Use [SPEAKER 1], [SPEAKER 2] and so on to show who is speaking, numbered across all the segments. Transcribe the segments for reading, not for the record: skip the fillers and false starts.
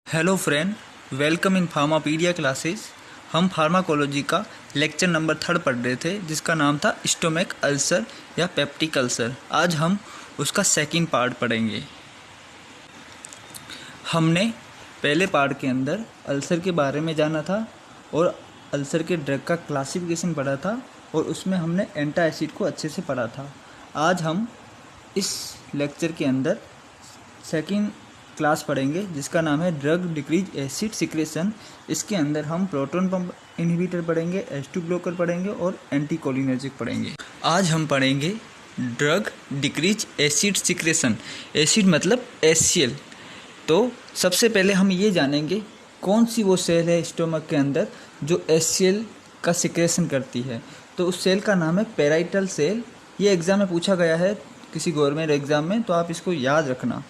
[SPEAKER 1] Hello friend, welcome in Pharmapedia classes. हम pharmacology का lecture number 3 पढ़ रहे थे जिसका नाम था स्टोमक अल्सर या पेप्टिक अल्सर। आज हम उसका सेकंड पार्ट पढ़ेंगे। हमने पहले पार्ट के अंदर अल्सर के बारे में जाना था और अल्सर के ड्रग का क्लासिफिकेशन पढ़ा था और उसमें हमने एंटासिड को अच्छे से पढ़ा था। आज हम इस लेक्चर के अंदर सेकंड क्लास पढ़ेंगे जिसका नाम है ड्रग डिक्रीज एसिड सिक्रेशन। इसके अंदर हम प्रोटॉन पंप इनहिबिटर पढ़ेंगे, H2 ब्लॉकर पढ़ेंगे और एंटीकोलिनर्जिक पढ़ेंगे। आज हम पढ़ेंगे drug decrease acid secretion. Acid मतलब HCl। तो सबसे पहले हम ये जानेंगे कौन सी वो सेल है स्टोमक के अंदर जो HCl का सिक्रेशन करती है। तो उस सेल का नाम है पेराइटल सेल। ये एग्ज़ाम में पूछा गया है किसी गवर्नमेंट एग्ज़ाम में, तो आप इसको याद रखना।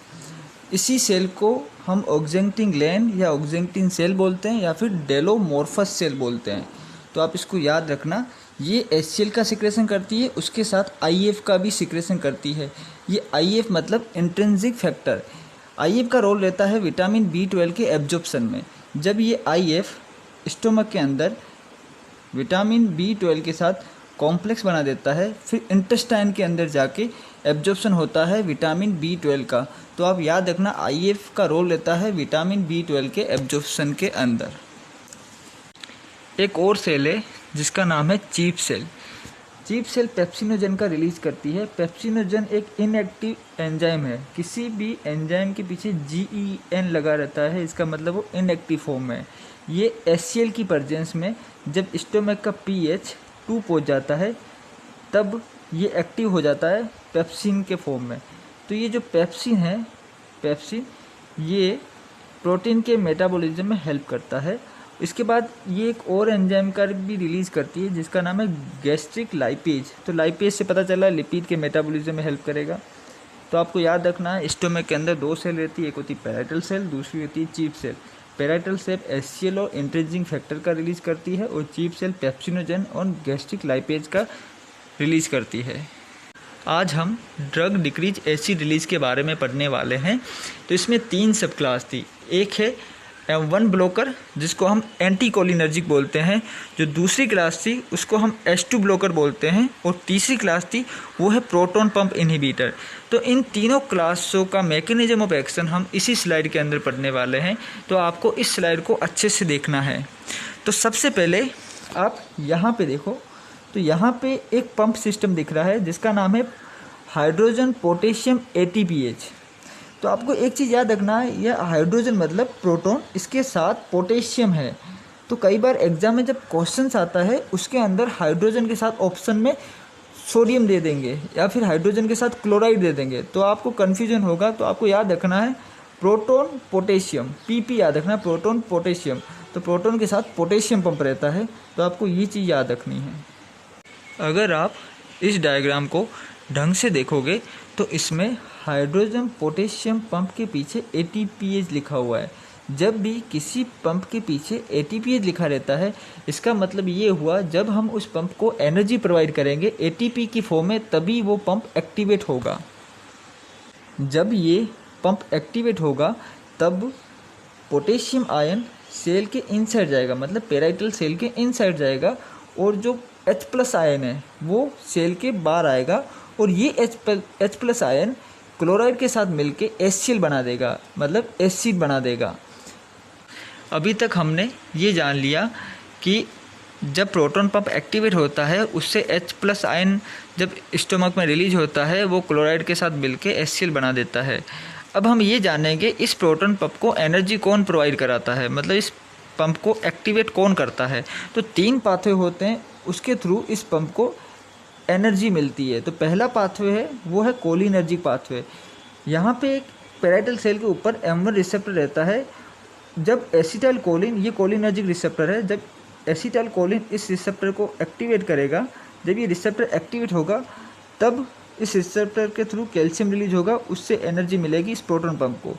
[SPEAKER 1] इसी सेल को हम ऑक्जेंटिन ग्लैंड या ऑक्जेंटिन सेल बोलते हैं या फिर डेलोमॉर्फस सेल बोलते हैं। तो आप इसको याद रखना। ये HCl का सिक्रेशन करती है, उसके साथ IF का भी सिक्रेशन करती है। ये IF मतलब इंट्रिंसिक फैक्टर। IF का रोल रहता है विटामिन B12 के एब्जॉर्प्शन में। जब ये IF स्टोमक के अंदर विटामिन B12 के साथ कॉम्प्लेक्स बना देता है, फिर इंटेस्टाइन के अंदर जाके एब्जॉर्प्शन होता है विटामिन B12 का। तो आप याद रखना IF का रोल रहता है विटामिन B12 के एब्जॉर्प्शन के अंदर। एक और सेल है जिसका नाम है chief cell. Chief cell pepsinogen का रिलीज करती है। पेप्सिनोजन एक इनएक्टिव एंजाइम है। किसी भी एंजाइम के पीछे GEN लगा रहता है, इसका मतलब वो इनएक्टिव फॉर्म में। ये HCl की प्रेजेंस में जब स्टोमक का pH 2 पहुँच जाता है तब ये एक्टिव हो जाता है पेप्सिन के फॉर्म में। तो ये जो पेप्सिन है, पेप्सिन ये प्रोटीन के मेटाबॉलिज्म में हेल्प करता है। इसके बाद ये एक और एंजाइम का भी रिलीज़ करती है जिसका नाम है गैस्ट्रिक लाइपेज। तो लाइपेज से पता चला लिपिड के मेटाबॉलिज्म में हेल्प करेगा। तो आपको याद रखना है स्टोमक के अंदर 2 सेल रहती है, एक होती है पेराइटल सेल, दूसरी होती है chief cell. Parietal cell HCl और इंट्रिंसिक फैक्टर का रिलीज़ करती है और चीफ सेल पेप्सिनोजन और गैस्ट्रिक लाइपेज का रिलीज़ करती है। आज हम ड्रग डिक्रीज एसिड रिलीज के बारे में पढ़ने वाले हैं। तो इसमें 3 सब क्लास थी। एक है M1 ब्लॉकर जिसको हम एंटीकोलिनर्जिक बोलते हैं, जो दूसरी क्लास थी उसको हम H2 ब्लॉकर बोलते हैं और तीसरी क्लास थी वो है प्रोटॉन पंप इनहिबिटर। तो इन तीनों क्लासों का मैकेनिज्म ऑफ एक्शन हम इसी स्लाइड के अंदर पढ़ने वाले हैं। तो आपको इस स्लाइड को अच्छे से देखना है। तो सबसे पहले आप यहाँ पे देखो, तो यहाँ पे एक पंप सिस्टम दिख रहा है जिसका नाम है हाइड्रोजन पोटेशियम ATPH। तो आपको एक चीज़ याद रखना है, यह हाइड्रोजन मतलब प्रोटॉन, इसके साथ पोटेशियम है। तो कई बार एग्जाम में जब क्वेश्चंस आता है उसके अंदर हाइड्रोजन के साथ ऑप्शन में सोडियम दे देंगे या फिर हाइड्रोजन के साथ क्लोराइड दे देंगे, तो आपको कन्फ्यूजन होगा। तो आपको याद रखना है प्रोटॉन पोटेशियम, PP याद रखना, प्रोटॉन पोटेशियम। तो प्रोटॉन के साथ पोटेशियम पंप रहता है, तो आपको ये चीज़ याद रखनी है। अगर आप इस डायग्राम को ढंग से देखोगे तो इसमें हाइड्रोजन पोटेशियम पंप के पीछे ATPH लिखा हुआ है। जब भी किसी पंप के पीछे ATPH लिखा रहता है, इसका मतलब ये हुआ जब हम उस पंप को एनर्जी प्रोवाइड करेंगे ATP की फॉर्म में, तभी वो पंप एक्टिवेट होगा। जब ये पंप एक्टिवेट होगा तब पोटेशियम आयन सेल के इनसाइड जाएगा, मतलब पेराइटल सेल के इनसाइड जाएगा, और जो H+ आयन है वो सेल के बाहर आएगा और ये H+ आयन क्लोराइड के साथ मिलके HCl बना देगा, मतलब एसिड बना देगा। अभी तक हमने ये जान लिया कि जब प्रोटॉन पंप एक्टिवेट होता है उससे H+ आयन जब स्टोमक में रिलीज होता है वो क्लोराइड के साथ मिलके HCl बना देता है। अब हम ये जानेंगे इस प्रोटॉन पंप को एनर्जी कौन प्रोवाइड कराता है, मतलब इस पंप को एक्टिवेट कौन करता है। तो 3 पाथवे होते हैं, उसके थ्रू इस पंप को एनर्जी मिलती है। तो पहला पाथवे है वो है कोलिनर्जिक पाथवे। यहाँ पे एक पेराइटल सेल के ऊपर M1 रिसेप्टर रहता है। जब एसिटाइल कोलिन, ये कोलिनर्जिक रिसेप्टर है, जब एसिटाइल कोलिन इस रिसेप्टर को एक्टिवेट करेगा, जब ये रिसेप्टर एक्टिवेट होगा तब इस रिसेप्टर के थ्रू कैल्शियम रिलीज होगा, उससे एनर्जी मिलेगी इस प्रोटॉन पंप को।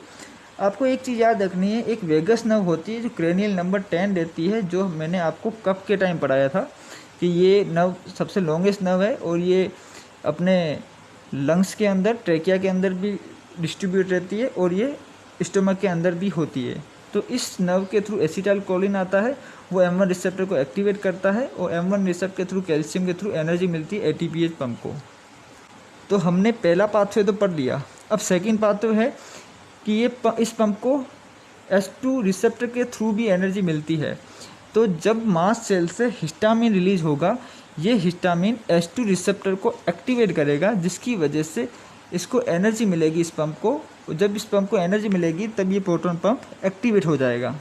[SPEAKER 1] आपको एक चीज़ याद रखनी है, एक वेगस नर्व होती है जो क्रेनियल नंबर 10 रहती है, जो मैंने आपको कफ के टाइम पढ़ाया था कि ये नर्व सबसे लॉन्गेस्ट नर्व है और ये अपने लंग्स के अंदर, ट्रेकिया के अंदर भी डिस्ट्रीब्यूट रहती है और ये स्टोमक के अंदर भी होती है। तो इस नर्व के थ्रू एसिटाइल कोलिन आता है, वो M1 रिसेप्टर को एक्टिवेट करता है और M1 रिसेप्टर के थ्रू कैल्शियम के थ्रू एनर्जी मिलती है ATPase पंप को। तो हमने पहला पाथवे तो पढ़ लिया। अब सेकंड पाथवे है कि इस पंप को H2 रिसेप्टर के थ्रू भी एनर्जी मिलती है। तो जब मास्ट सेल से हिस्टामिन रिलीज होगा, ये हिस्टामिन H2 रिसेप्टर को एक्टिवेट करेगा, जिसकी वजह से इसको एनर्जी मिलेगी इस पंप को। जब इस पंप को एनर्जी मिलेगी तब ये प्रोटॉन पंप एक्टिवेट हो जाएगा।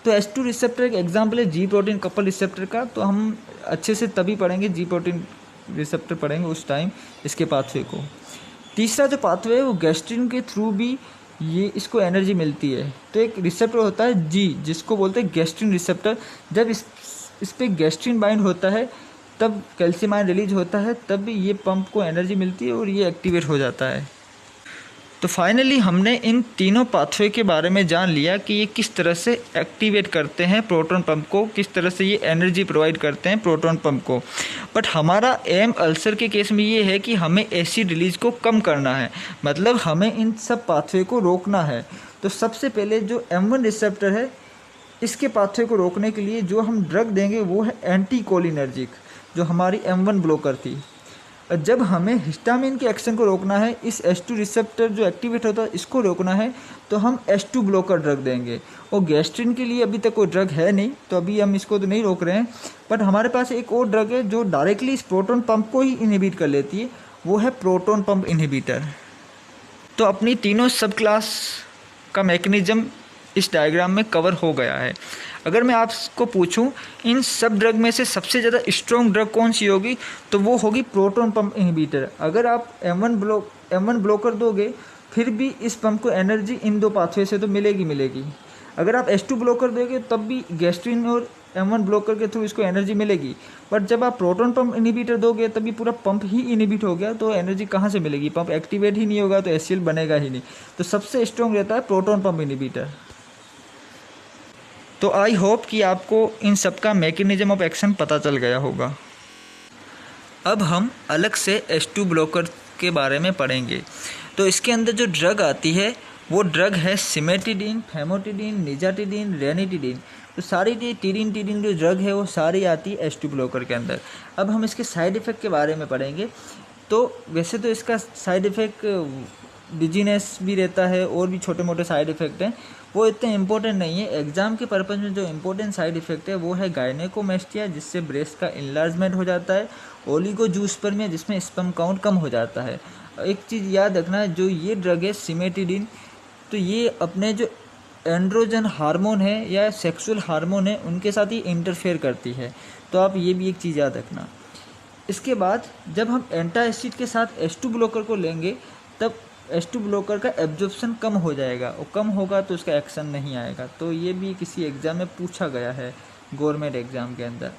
[SPEAKER 1] तो H2 रिसेप्टर एक एग्जाम्पल है जी प्रोटीन कपल रिसेप्टर का। तो हम अच्छे से तभी पढ़ेंगे, जी प्रोटीन रिसेप्टर पढ़ेंगे उस टाइम इसके पाथवे को। तीसरा जो पाथवे है वो गैस्ट्रिन के थ्रू भी ये इसको एनर्जी मिलती है। तो एक रिसेप्टर होता है जी, जिसको बोलते हैं गैस्ट्रिन रिसेप्टर। जब इस पे गैस्ट्रिन बाइंड होता है तब कैल्शियम आयन रिलीज होता है, तब भी ये पंप को एनर्जी मिलती है और ये एक्टिवेट हो जाता है। तो फाइनली हमने इन तीनों पाथवे के बारे में जान लिया कि ये किस तरह से एक्टिवेट करते हैं प्रोटॉन पंप को, किस तरह से ये एनर्जी प्रोवाइड करते हैं प्रोटॉन पंप को। बट हमारा एम अल्सर के केस में ये है कि हमें एसिड रिलीज को कम करना है, मतलब हमें इन सब पाथवे को रोकना है। तो सबसे पहले जो M1 रिसेप्टर है, इसके पाथवे को रोकने के लिए जो हम ड्रग देंगे वो है एंटीकोलिनर्जिक, जो हमारी M1 ब्लॉकर थी। जब हमें हिस्टामिन के एक्शन को रोकना है, इस H2 रिसेप्टर जो एक्टिवेट होता है इसको रोकना है, तो हम H2 ब्लॉकर ड्रग देंगे। और गैस्ट्रिन के लिए अभी तक कोई ड्रग है नहीं, तो अभी हम इसको तो नहीं रोक रहे हैं। बट हमारे पास एक और ड्रग है जो डायरेक्टली इस प्रोटॉन पंप को ही इनहिबिट कर लेती है, वो है प्रोटॉन पंप इनहिबिटर। तो अपनी तीनों सब क्लास का मैकेनिज्म इस डायग्राम में कवर हो गया है। अगर मैं आपको पूछूं इन सब ड्रग में से सबसे ज़्यादा स्ट्रॉन्ग ड्रग कौन सी होगी, तो वो होगी प्रोटॉन पंप इनहिबिटर। अगर आप M1 ब्लॉकर दोगे फिर भी इस पंप को एनर्जी इन दो पाथवे से तो मिलेगी। अगर आप H2 ब्लॉकर दोगे तब भी गैस्ट्रिन और M1 ब्लॉकर के थ्रू इसको एनर्जी मिलेगी। बट जब आप प्रोटॉन पंप इनहिबिटर दोगे तभी पूरा पंप ही इनहिबिट हो गया, तो एनर्जी कहाँ से मिलेगी, पंप एक्टिवेट ही नहीं होगा तो HCl बनेगा ही नहीं। तो सबसे स्ट्रॉन्ग रहता है प्रोटॉन पंप इनहिबिटर। तो आई होप कि आपको इन सब का मैकेनिज्म ऑफ एक्शन पता चल गया होगा। अब हम अलग से H2 ब्लॉकर के बारे में पढ़ेंगे। तो इसके अंदर जो ड्रग आती है वो ड्रग है सिमेटिडीन, फेमोटिडीन, निजाटिडीन, रेनिटिडीन। तो सारी टीडीन जो ड्रग है वो सारी आती है H2 ब्लॉकर के अंदर। अब हम इसके साइड इफ़ेक्ट के बारे में पढ़ेंगे। तो वैसे तो इसका साइड इफ़ेक्ट डिजीनेस भी रहता है और भी छोटे मोटे साइड इफ़ेक्ट हैं, वो इतने इंपॉर्टेंट नहीं है। एग्जाम के पर्पज़ में जो इंपॉर्टेंट साइड इफ़ेक्ट है वो है गायनेकोमेस्टिया, जिससे ब्रेस्ट का इनलार्जमेंट हो जाता है, ओलिगोजूस्पर्मिया, जिसमें स्पर्म काउंट कम हो जाता है। एक चीज़ याद रखना, जो ये ड्रग है सिमेटिडीन, तो ये अपने जो एंड्रोजन हार्मोन है या सेक्सुअल हार्मोन है उनके साथ ही इंटरफेयर करती है। तो आप ये भी एक चीज़ याद रखना। इसके बाद जब हम एंटासिड के साथ H2 ब्लॉकर को लेंगे तब H2 ब्लॉकर का एब्जॉर्प्शन कम हो जाएगा, और कम होगा तो उसका एक्शन नहीं आएगा। तो ये भी किसी एग्ज़ाम में पूछा गया है, गवर्नमेंट एग्ज़ाम के अंदर।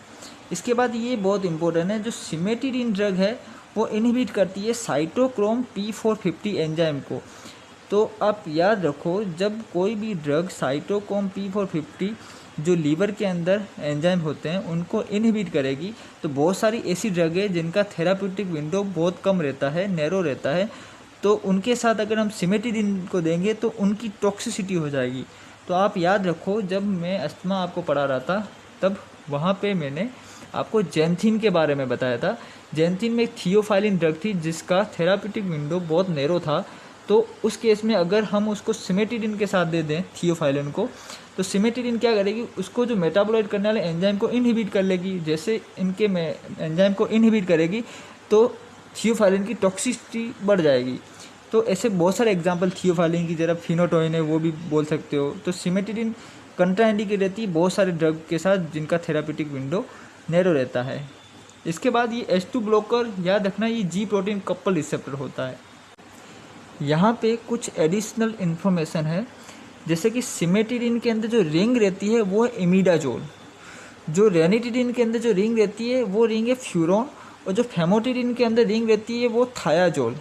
[SPEAKER 1] इसके बाद ये बहुत इंपॉर्टेंट है, जो सिमेटिडीन ड्रग है वो इनहिबिट करती है साइटोक्रोम P450 एंजाइम को। तो आप याद रखो, जब कोई भी ड्रग साइटोक्रोम P450 जो लीवर के अंदर एंजाइम होते हैं उनको इनहिबिट करेगी, तो बहुत सारी ऐसी ड्रग है जिनका थेराप्यूटिक विंडो बहुत कम रहता है, नैरो रहता है। तो उनके साथ अगर हम सिमेटिडीन को देंगे तो उनकी टॉक्सिसिटी हो जाएगी। तो आप याद रखो, जब मैं अस्थमा आपको पढ़ा रहा था तब वहाँ पे मैंने आपको जेंथिन के बारे में बताया था। जेंथिन में एक थियोफाइलिन ड्रग थी जिसका थेराप्यूटिक विंडो बहुत नैरो था। तो उस केस में अगर हम उसको सिमेटिडीन के साथ दे दें थियोफाइलिन को, तो सिमेटिडीन क्या करेगी, उसको जो मेटाबोलाइट करने वाले एंजाइम को इनहिबिट कर लेगी। जैसे इनके एंजाइम को इनहिबिट करेगी तो थियोफाइलिन की टॉक्सिसिटी बढ़ जाएगी। तो ऐसे बहुत सारे एग्जांपल थियोफाइलिन की, जरा फिनोटोइन है वो भी बोल सकते हो। तो सिमेटिडीन कंट्राइंडिकेट रहती है बहुत सारे ड्रग के साथ जिनका थेराप्यूटिक विंडो नैरो रहता है। इसके बाद ये H2 ब्लॉकर याद रखना, ये जी प्रोटीन कपल रिसेप्टर होता है। यहाँ पे कुछ एडिशनल इन्फॉर्मेशन है, जैसे कि सिमेटिडीन के अंदर जो रिंग रहती है वो है इमिडाजोल, जो रेनिटिडीन के अंदर जो रिंग रहती है वो रिंग है फ्यूरॉन, और जो फेमोटिडीन के अंदर रिंग रहती है वो थायाजोल।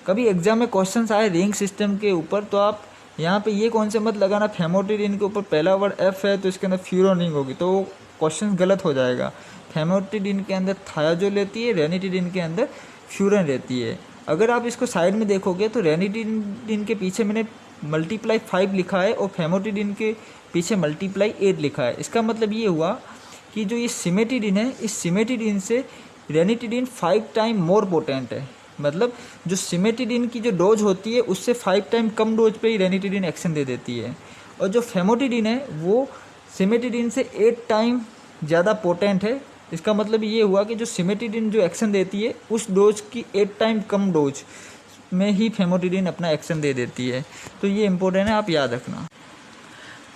[SPEAKER 1] कभी एग्जाम में क्वेश्चंस आए रिंग सिस्टम के ऊपर तो आप यहाँ पे ये कौन से मत लगाना, फेमोटिडीन के ऊपर पहला वर्ड F है तो इसके अंदर फ्यूरॉन रिंग होगी, तो क्वेश्चन गलत हो जाएगा। फेमोटिडीन के अंदर थायाजोल रहती है, रेनिटिडीन के अंदर फ्यूरॉन रहती है। अगर आप इसको साइड में देखोगे तो रेनिटिडीन के पीछे मैंने मल्टीप्लाई 5 लिखा है और फेमोटिडिन के पीछे मल्टीप्लाई 8 लिखा है। इसका मतलब ये हुआ कि जो ये सिमेटिडिन है, इस सिमेटिडिन से रेनिटिडिन 5 टाइम मोर पोटेंट है। मतलब जो सिमेटिडिन की जो डोज होती है उससे 5 टाइम कम डोज पे ही रेनिटिडिन एक्शन दे देती है, और जो फेमोटिडिन है वो सिमेटिडिन से 8 टाइम ज़्यादा पोटेंट है। इसका मतलब ये हुआ कि जो सिमेटिडिन जो एक्शन देती है उस डोज की 8 टाइम कम डोज में ही फेमोटिडिन अपना एक्शन दे देती है। तो ये इम्पोर्टेंट है, आप याद रखना।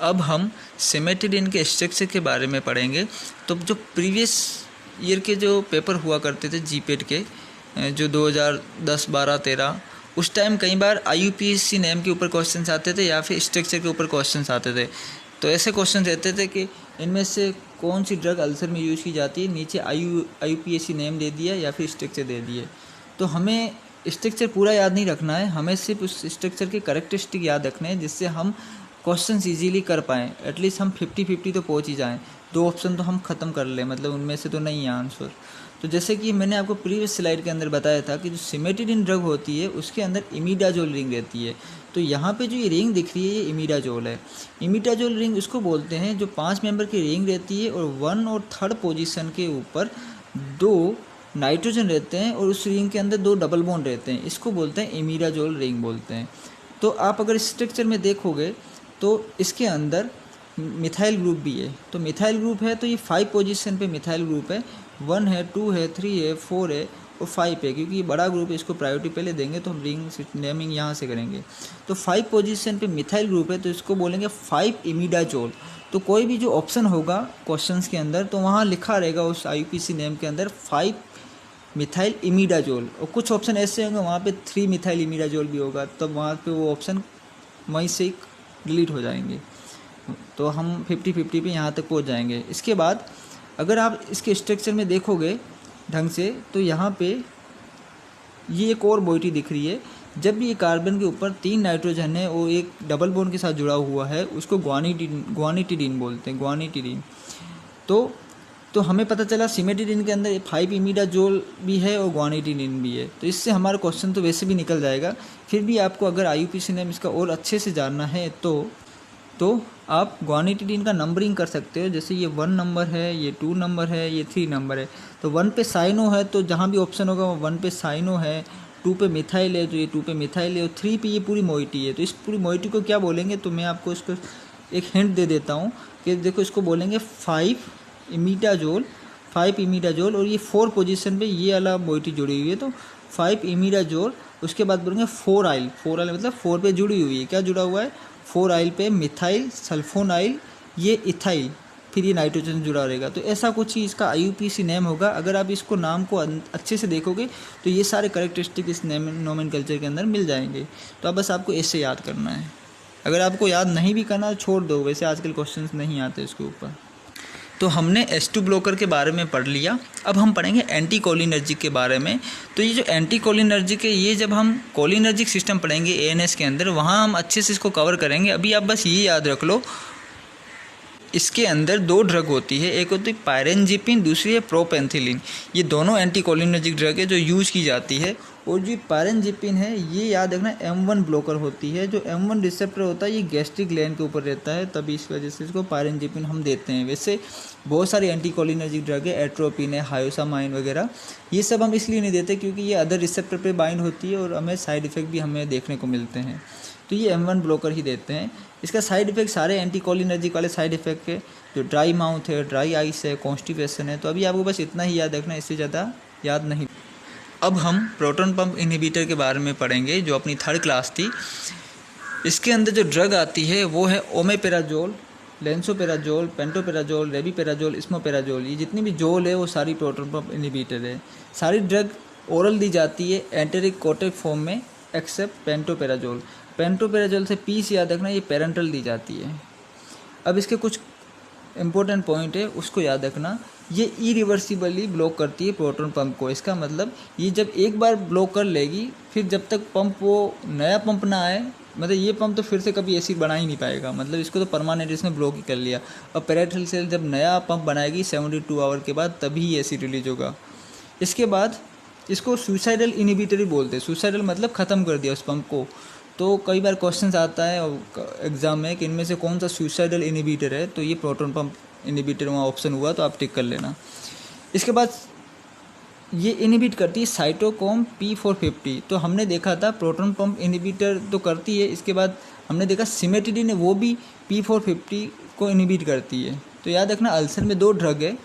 [SPEAKER 1] अब हम सिमेटिडिन के स्ट्रक्चर के बारे में पढ़ेंगे। तो जो प्रीवियस ईयर के जो पेपर हुआ करते थे जीपेट के, जो 2010, 12, 13, उस टाइम कई बार IUPAC नेम के ऊपर क्वेश्चंस आते थे या फिर स्ट्रक्चर के ऊपर क्वेश्चंस आते थे। तो ऐसे क्वेश्चन रहते थे कि इनमें से कौन सी ड्रग अल्सर में यूज़ की जाती है, नीचे IUPAC नेम दे दिया या फिर स्ट्रक्चर दे दिए। तो हमें स्ट्रक्चर पूरा याद नहीं रखना है, हमें सिर्फ उस स्ट्रक्चर के कैरेक्टरिस्टिक याद रखने हैं, जिससे हम क्वेश्चंस इजीली कर पाएँ। एटलीस्ट हम 50-50 तो पहुँच ही जाएँ, 2 ऑप्शन तो हम ख़त्म कर लें, मतलब उनमें से तो नहीं है आंसर। तो जैसे कि मैंने आपको प्रीवियस स्लाइड के अंदर बताया था कि जो सिमेटिडिन ड्रग होती है उसके अंदर इमिडाजोल रिंग रहती है। तो यहाँ पे जो ये रिंग दिख रही है ये इमिडाजोल है। इमिडाजोल रिंग उसको बोलते हैं जो 5 मेंबर की रिंग रहती है और 1 और 3rd पोजीशन के ऊपर 2 नाइट्रोजन रहते हैं और उस रिंग के अंदर 2 डबल बॉन्ड रहते हैं, इसको बोलते हैं इमिडाजोल रिंग बोलते हैं। तो आप अगर स्ट्रक्चर में देखोगे तो इसके अंदर मिथाइल ग्रुप भी है। तो मिथाइल ग्रुप है तो ये 5 पोजीशन पे मिथाइल ग्रुप है, 1 है, 2 है, 3 है, 4 है और 5 है। क्योंकि ये बड़ा ग्रुप है इसको प्रायोरिटी पहले देंगे तो हम रिंग नेमिंग यहाँ से करेंगे। तो 5 पोजीशन पे मिथाइल ग्रुप है तो इसको बोलेंगे 5 इमिडाजोल। तो कोई भी जो ऑप्शन होगा क्वेश्चंस के अंदर तो वहाँ लिखा रहेगा उस IUPAC नेम के अंदर 5 मिथाइल इमिडाजोल, और कुछ ऑप्शन ऐसे होंगे वहाँ पे 3 मिथाइल इमिडाजोल भी होगा, तब वहाँ पे वो ऑप्शन वहीं से डिलीट हो जाएंगे। तो हम 50-50 पे यहाँ तक पहुँच जाएंगे। इसके बाद अगर आप इसके स्ट्रक्चर में देखोगे ढंग से तो यहाँ पे ये एक और मोइटी दिख रही है। जब भी ये कार्बन के ऊपर 3 नाइट्रोजन है और एक डबल बॉन्ड के साथ जुड़ा हुआ है उसको ग्वानिटिडिन बोलते हैं, ग्वानिटिडिन। तो हमें पता चला सिमेटिडिन के अंदर 5 इमिडाजोल भी है और ग्वानिटिडिन भी है। तो इससे हमारा क्वेश्चन तो वैसे भी निकल जाएगा। फिर भी आपको अगर IUPAC नेम इसका और अच्छे से जानना है तो आप ग्वानिटिडिन का नंबरिंग कर सकते हो। जैसे ये 1 नंबर है, ये 2 नंबर है, ये 3 नंबर है। तो 1 पे साइनो है तो जहाँ भी ऑप्शन होगा वो 1 पे साइनो है, 2 पे मिथाइल है तो ये 2 पे मिथाइल है और 3 पे ये पूरी मोइटी है। तो इस पूरी मोइटी को क्या बोलेंगे, तो मैं आपको इसको एक हिंट दे देता हूँ कि देखो इसको बोलेंगे 5 इमिडाजोल, 5 इमिडाजोल। और ये 4 पोजीशन पे ये वाला मोइटी जुड़ी हुई है तो 5 इमिडाजोल। उसके बाद बोलेंगे 4 आइल, 4 आइल मतलब 4 पे जुड़ी हुई है, क्या जुड़ा हुआ है 4 आइल पे मिथाइल सल्फोनाइल, ये इथाइल, फिर ये नाइट्रोजन जुड़ा रहेगा। तो ऐसा कुछ ही इसका IUPAC नेम होगा। अगर आप इसको नाम को अच्छे से देखोगे तो ये सारे कैरेक्टरिस्टिक इस नेम नोमेनक्लेचर के अंदर मिल जाएंगे। तो अब बस आपको ऐसे याद करना है। अगर आपको याद नहीं भी करना तो छोड़ दो, वैसे आजकल क्वेश्चंस नहीं आते इसके ऊपर। तो हमने H2 ब्लॉकर के बारे में पढ़ लिया। अब हम पढ़ेंगे एंटी कोलिनर्जिक के बारे में। तो ये जो एंटी कोलिनर्जिक है ये जब हम कोलिनर्जिक सिस्टम पढ़ेंगे ANS के अंदर वहाँ हम अच्छे से इसको कवर करेंगे। अभी आप बस ये याद रख लो, इसके अंदर 2 ड्रग होती है, एक होती है पायरेनजिपिन, दूसरी है प्रोपेंथिलिन। ये दोनों एंटी कोलिनर्जिक ड्रग है जो यूज़ की जाती है। और जो पायरेनजिपिन है ये याद रखना M1 ब्लॉकर होती है। जो M1 रिसेप्टर होता है ये गैस्ट्रिक ग्लैंड के ऊपर रहता है, तभी इस वजह से इसको पायरेनजिपिन हम देते हैं। वैसे बहुत सारी एंटी कोलिनर्जिक ड्रग है, एट्रोपिन है, हायोसामाइन वगैरह, ये सब हम इसलिए नहीं देते क्योंकि ये अदर रिसेप्टर पे बाइंड होती है और हमें साइड इफ़ेक्ट भी हमें देखने को मिलते हैं। तो ये M1 ब्लॉकर ही देते हैं। इसका साइड इफ़ेक्ट सारे एंटी कोलिनर्जिक वाले साइड इफ़ेक्ट है, जो ड्राई माउथ है, ड्राई आइस है, कॉन्स्टिपेशन है। तो अभी आपको बस इतना ही याद रखना है, इससे ज़्यादा याद नहीं। अब हम प्रोटॉन पंप इनहिबिटर के बारे में पढ़ेंगे जो अपनी 3rd क्लास थी। इसके अंदर जो ड्रग आती है वो है ओमेपेराजोल, लेंसोपेराजोल, पेंटोपेराजोल, रेबिपेराजोल, स्मोपेराजोल। ये जितनी भी जोल है वो सारी प्रोटॉन पंप इनहिबिटर है। सारी ड्रग ओरल दी जाती है एंटेरिक कोटेक फॉर्म में एक्सेप्ट पेंटोपेराजोल। पेंटोपेराजोल से पीस याद रखना, ये पेरेंटल दी जाती है। अब इसके कुछ इम्पोर्टेंट पॉइंट है उसको याद रखना। ये इरिवर्सिबली ब्लॉक करती है प्रोटॉन पंप को। इसका मतलब ये जब एक बार ब्लॉक कर लेगी फिर जब तक पंप वो नया पंप ना आए, मतलब ये पंप तो फिर से कभी एसिड बना ही नहीं पाएगा, मतलब इसको तो परमानेंट इसमें ब्लॉक ही कर लिया। और पेरेंटल सेल जब नया पंप बनाएगी 72 आवर के बाद तभी एसिड रिलीज होगा। इसके बाद इसको सुसाइडल इनहिबिटर ही बोलते हैं। सुसाइडल मतलब ख़त्म कर दिया उस पंप को। तो तो कई बार क्वेश्चन आता है एग्ज़ाम में कि इनमें से कौन सा सुसाइडल इनहिबिटर है, तो ये प्रोटॉन पंप इनहिबिटर वहाँ ऑप्शन हुआ, तो आप टिक कर लेना। इसके बाद ये इनहिबिट करती है साइटोक्रोम P450। तो हमने देखा था प्रोटॉन पंप इनहिबिटर तो करती है, इसके बाद हमने देखा सिमेटिडिन है वो भी P450 को इनहिबिट करती है। तो याद रखना अल्सर में 2 ड्रग है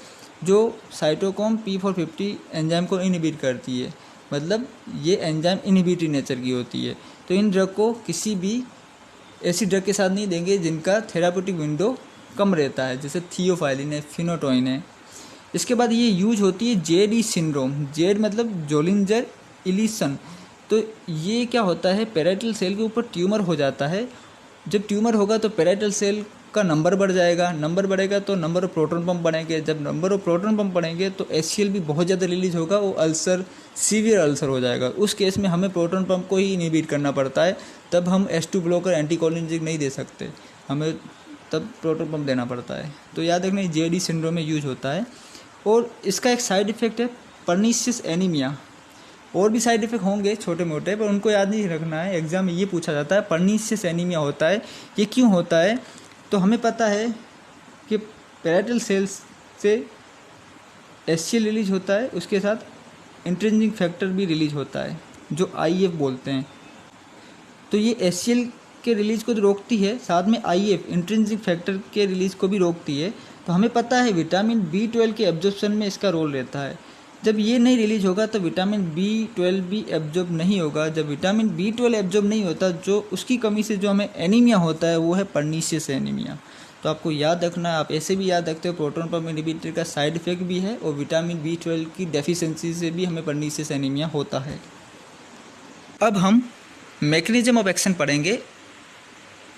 [SPEAKER 1] जो साइटोक्रोम P450 एंजाइम को इनहिबिट करती है, मतलब ये एंजाइम इनहिबिटरी नेचर की होती है। तो इन ड्रग को किसी भी ऐसी ड्रग के साथ नहीं देंगे जिनका थेराप्यूटिक विंडो कम रहता है, जैसे थियोफाइलिन है, फिनोटोइन है। इसके बाद ये यूज होती है जेडी सिंड्रोम। जेड मतलब जोलिंजर इलिसन। तो ये क्या होता है, पैराइटल सेल के ऊपर ट्यूमर हो जाता है। जब ट्यूमर होगा तो पैराइटल सेल का नंबर बढ़ जाएगा, नंबर बढ़ेगा तो नंबर ऑफ प्रोटॉन पंप बढ़ेंगे। जब नंबर ऑफ प्रोटॉन पंप बढ़ेंगे तो HCl भी बहुत ज़्यादा रिलीज होगा, वो अल्सर सीवियर अल्सर हो जाएगा। उस केस में हमें प्रोटॉन पंप को ही इनहिबिट करना पड़ता है, तब हम H2 ब्लॉकर एंटीकोलिनर्जिक नहीं दे सकते, हमें तब प्रोटॉन पंप देना पड़ता है। तो याद रखना जेडी सिंड्रोम में यूज होता है। और इसका एक साइड इफ़ेक्ट है पर्नीशियस एनीमिया। और भी साइड इफ़ेक्ट होंगे छोटे मोटे, पर उनको याद नहीं रखना है, एग्जाम में ये पूछा जाता है पर्नीशियस एनीमिया होता है। ये क्यों होता है, तो हमें पता है कि पैराइटल सेल्स से HCl रिलीज होता है, उसके साथ इंट्रिंसिक फैक्टर भी रिलीज होता है जो IF बोलते हैं। तो ये HCl के रिलीज को तो रोकती है, साथ में IF इंट्रिंसिक फैक्टर के रिलीज को भी रोकती है। तो हमें पता है विटामिन B12 के एब्जॉर्प्शन में इसका रोल रहता है। जब ये नहीं रिलीज होगा तो विटामिन B12 भी एब्जॉर्ब नहीं होगा। जब विटामिन B12 एब्जॉर्ब नहीं होता, जो उसकी कमी से जो हमें एनीमिया होता है वो है पर्नीशियस एनीमिया। तो आपको याद रखना है, आप ऐसे भी याद रखते हो प्रोटॉन पंप इनहिबिटर का साइड इफेक्ट भी है और विटामिन B12 की डेफिशिएंसी से भी हमें पर्नीशियस एनीमिया होता है। अब हम मैकेनिज्म ऑफ एक्शन पढ़ेंगे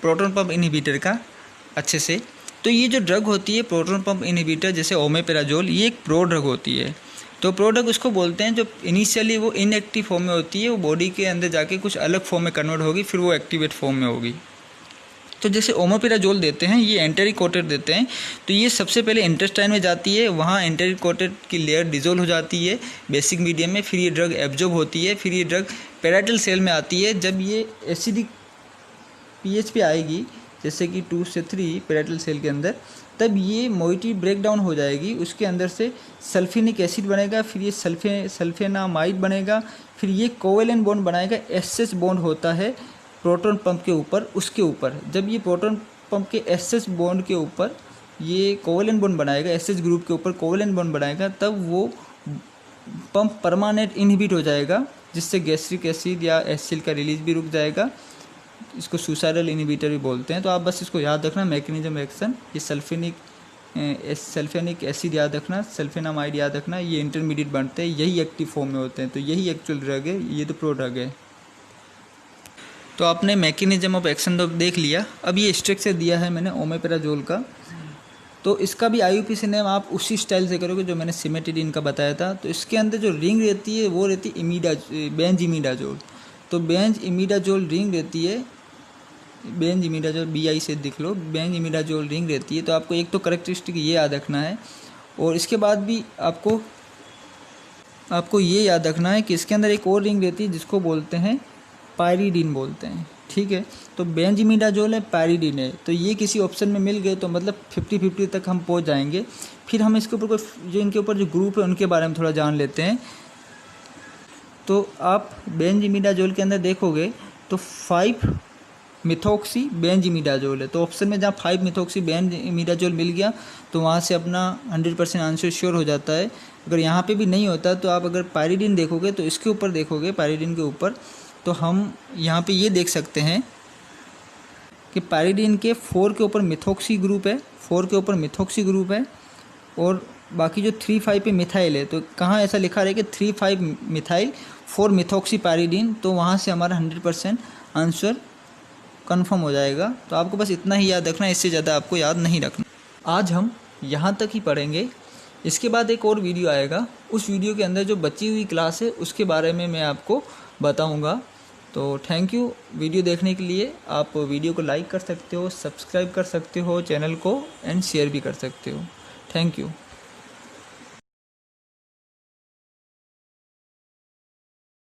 [SPEAKER 1] प्रोटॉन पंप इनहिबिटर का अच्छे से। तो ये जो ड्रग होती है प्रोटॉन पंप इनहिबिटर, जैसे ओमेपेराजोल, ये एक प्रो ड्रग होती है। तो प्रो ड्रग उसको बोलते हैं जो इनिशियली वो इनएक्टिव फॉर्म में होती है, वो बॉडी के अंदर जाके कुछ अलग फॉर्म में कन्वर्ट होगी, फिर वो एक्टिवेट फॉर्म में होगी। तो जैसे ओमेपेराजोल देते हैं, ये एंटेरिकोटेड देते हैं, तो ये सबसे पहले इंटेस्टाइन में जाती है, वहाँ एंटेरिकोटेड की लेयर डिजोल्व हो जाती है बेसिक मीडियम में, फिर ये ड्रग एब्जॉर्ब होती है, फिर ये ड्रग पैराइटल सेल में आती है। जब ये एसिडिक pH पे आएगी, जैसे कि 2 से 3 पैराइटल सेल के अंदर, तब ये मोइटी ब्रेक डाउन हो जाएगी, उसके अंदर से सल्फेनिक एसिड बनेगा, फिर ये सल्फेनामाइड बनेगा, फिर ये कोवेलेंट बॉन्ड बनाएगा। SS बॉन्ड होता है प्रोटॉन पंप के ऊपर, उसके ऊपर जब ये प्रोटॉन पंप के SS बॉन्ड के ऊपर ये कोवेलेंट बॉन्ड बनाएगा, SS ग्रुप के ऊपर कोवेलेंट बॉन्ड बनाएगा, तब वो पंप परमानेंट इनहिबिट हो जाएगा, जिससे गैस्ट्रिक एसिड या HCl का रिलीज भी रुक जाएगा। इसको सुसाइडल इनहिबिटर भी बोलते हैं। तो आप बस इसको याद रखना, मैकेनिज्म एक्शन, ये सल्फेनिक एसिड याद रखना, सल्फेनामाइड याद रखना, ये इंटरमीडिएट बनते हैं, यही एक्टिव फॉर्म में होते हैं। तो यही एक्चुअल ड्रग है, ये तो प्रो ड्रग है। तो आपने मैकेनिज्म ऑफ एक्शन तो देख लिया। अब ये स्ट्रक्चर दिया है मैंने ओमेपेराजोल का, तो इसका भी IUPAC नेम आप उसी स्टाइल से करोगे जो मैंने सिमेटिडिन का बताया था। तो इसके अंदर जो रिंग रहती है वो रहती है बेंजइमिडाजोल। तो बेंजइमिडाजोल रिंग रहती है, बेंजइमिडाजोल BI से दिख लो, बेंजइमिडाजोल रिंग रहती है। तो आपको एक तो करेक्टरिस्टिक ये याद रखना है, और इसके बाद भी आपको ये याद रखना है कि इसके अंदर एक और रिंग रहती है जिसको बोलते हैं पायरीडिन बोलते हैं, ठीक है। तो बेंजइमिडाजोल है, पायरीडिन है, तो ये किसी ऑप्शन में मिल गए तो मतलब 50-50 तक हम पहुंच जाएंगे। फिर हम इसके ऊपर जो इनके ऊपर जो ग्रुप है उनके बारे में थोड़ा जान लेते हैं। तो आप बेंजइमिडाजोल के अंदर देखोगे तो 5-मिथॉक्सी बेंजइमिडाजोल है। तो ऑप्शन में जहाँ 5-मिथॉक्सी बेंजइमिडाजोल मिल गया तो वहाँ से अपना 100% आंसर श्योर हो जाता है। अगर यहाँ पे भी नहीं होता तो आप अगर पायरीडिन देखोगे तो इसके ऊपर देखोगे, पायरीडिन के ऊपर, तो हम यहाँ पे ये देख सकते हैं कि पायरीडिन के 4 के ऊपर मिथॉक्सी ग्रुप है, 4 के ऊपर मिथॉक्सी ग्रुप है, और बाकी जो 3-5 पे मिथाइल है। तो कहाँ ऐसा लिखा रहे कि 3-5 मिथाइल 4 मिथॉक्सी पायरीडिन, तो वहाँ से हमारा 100% आंसर कंफर्म हो जाएगा। तो आपको बस इतना ही याद रखना है, इससे ज़्यादा आपको याद नहीं रखना। आज हम यहाँ तक ही पढ़ेंगे, इसके बाद एक और वीडियो आएगा, उस वीडियो के अंदर जो बची हुई क्लास है उसके बारे में मैं आपको बताऊँगा। तो थैंक यू वीडियो देखने के लिए। आप वीडियो को लाइक कर सकते हो, सब्सक्राइब कर सकते हो चैनल को, एंड शेयर भी कर सकते हो। Thank you.